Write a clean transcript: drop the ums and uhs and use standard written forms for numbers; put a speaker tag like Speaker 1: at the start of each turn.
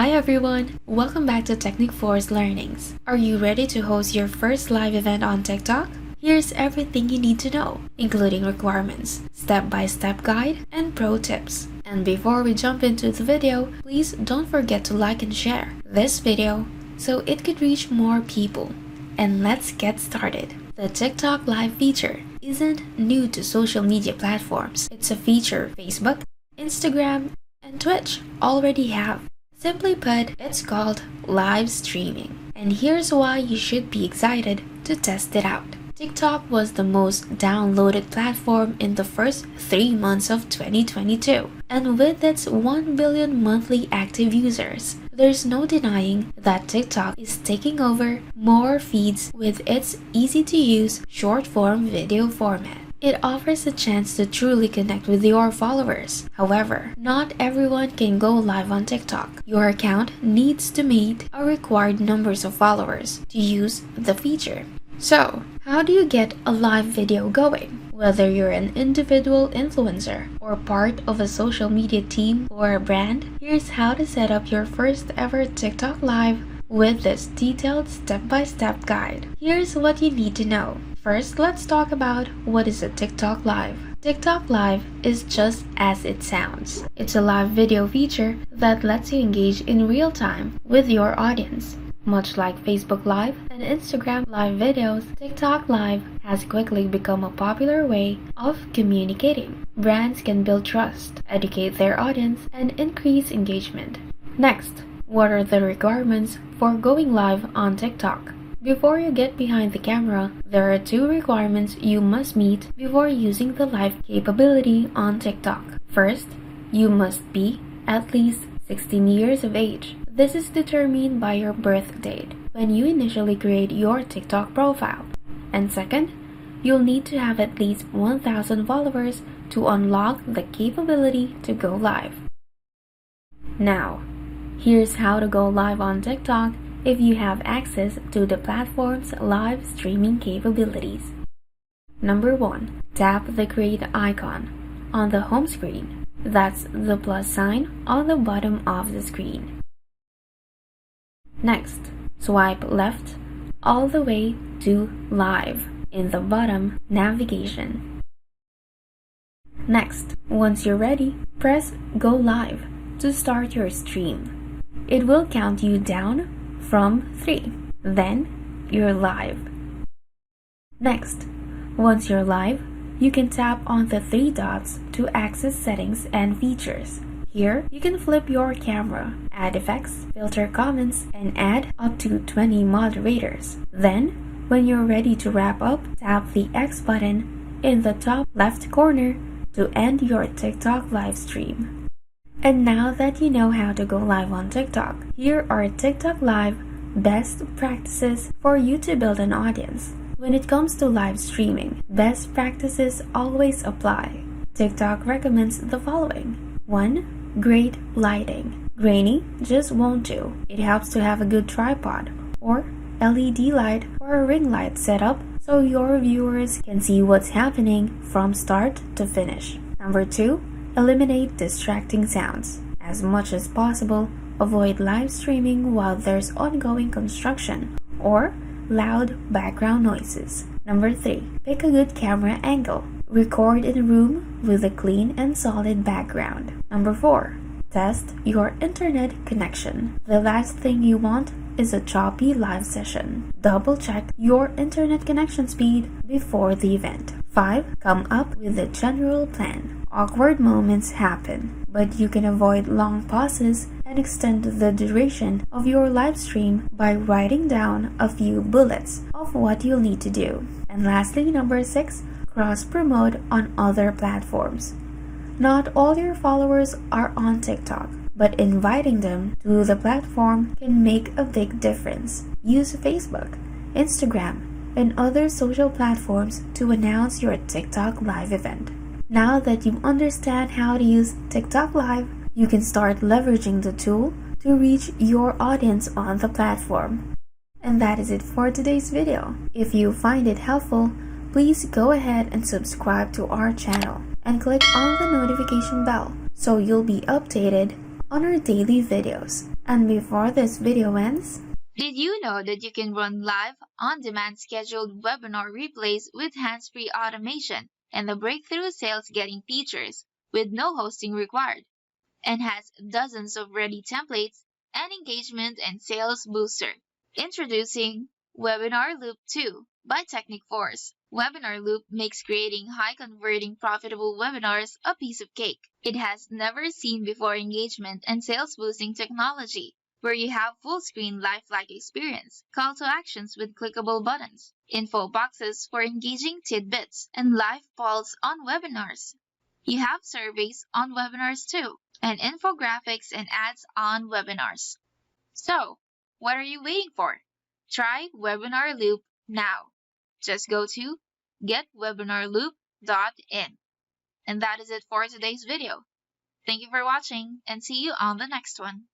Speaker 1: Hi everyone, welcome back to Technic 4's Learnings. Are you ready to host your first live event on TikTok? Here's everything you need to know, including requirements, step-by-step guide, and pro tips. And before we jump into the video, please don't forget to like and share this video so it could reach more people. And let's get started. The TikTok Live feature isn't new to social media platforms. It's a feature Facebook, Instagram, and Twitch already have. Simply put, it's called live streaming. And here's why you should be excited to test it out. TikTok was the most downloaded platform in the first 3 months of 2022. And with its 1 billion monthly active users, there's no denying that TikTok is taking over more feeds with its easy-to-use short-form video format. It offers a chance to truly connect with your followers. However, not everyone can go live on TikTok. Your account needs to meet a required numbers of followers to use the feature. So, how do you get a live video going? Whether you're an individual influencer or part of a social media team or a brand, here's how to set up your first ever TikTok Live with this detailed step-by-step guide. Here's what you need to know. First, let's talk about what is a TikTok Live. TikTok Live is just as it sounds. It's a live video feature that lets you engage in real time with your audience. Much like Facebook Live and Instagram Live videos, TikTok Live has quickly become a popular way of communicating. Brands can build trust, educate their audience, and increase engagement. Next, what are the requirements for going live on TikTok? Before you get behind the camera, there are 2 requirements you must meet before using the live capability on TikTok. First, you must be at least 16 years of age. This is determined by your birth date when you initially create your TikTok profile. And second, you'll need to have at least 1,000 followers to unlock the capability to go live. Now, here's how to go live on TikTok if you have access to the platform's live streaming capabilities. Number 1. Tap the create icon on the home screen. That's the plus sign on the bottom of the screen. Next, swipe left all the way to live in the bottom navigation. Next, once you're ready, press go live to start your stream. It will count you down from 3. Then, you're live. Next, once you're live, you can tap on the 3 dots to access settings and features. Here, you can flip your camera, add effects, filter comments, and add up to 20 moderators. Then, when you're ready to wrap up, tap the X button in the top left corner to end your TikTok live stream. And now that you know how to go live on TikTok, here are TikTok Live best practices for you to build an audience. When it comes to live streaming, best practices always apply. TikTok recommends the following. 1. Great lighting. Grainy just won't do. It helps to have a good tripod or LED light or a ring light set up so your viewers can see what's happening from start to finish. Number 2. Eliminate distracting sounds. As much as possible, avoid live streaming while there's ongoing construction or loud background noises. Number 3. Pick a good camera angle. Record in a room with a clean and solid background. Number 4. Test your internet connection. The last thing you want is a choppy live session. Double check your internet connection speed before the event. 5. Come up with a general plan. Awkward moments happen, but you can avoid long pauses and extend the duration of your live stream by writing down a few bullets of what you'll need to do. And lastly, number 6. Cross-promote on other platforms. Not all your followers are on TikTok, but inviting them to the platform can make a big difference. Use Facebook, Instagram, and other social platforms to announce your TikTok Live event. Now that you understand how to use TikTok Live, you can start leveraging the tool to reach your audience on the platform. And that is it for today's video. If you find it helpful, please go ahead and subscribe to our channel and click on the notification bell so you'll be updated on our daily videos. And before this video ends,
Speaker 2: did you know that you can run live, on-demand scheduled webinar replays with hands-free automation and the breakthrough sales getting features with no hosting required, and has dozens of ready templates and engagement and sales booster. Introducing Webinar Loop 2 by Technic4. Webinar Loop makes creating high-converting profitable webinars a piece of cake. It has never seen before engagement and sales boosting technology, where you have full-screen lifelike experience, call to actions with clickable buttons, info boxes for engaging tidbits, and live polls on webinars. You have surveys on webinars too, and infographics and ads on webinars. So, what are you waiting for? Try Webinar Loop now. Just go to getwebinarloop.in. And that is it for today's video. Thank you for watching and see you on the next one.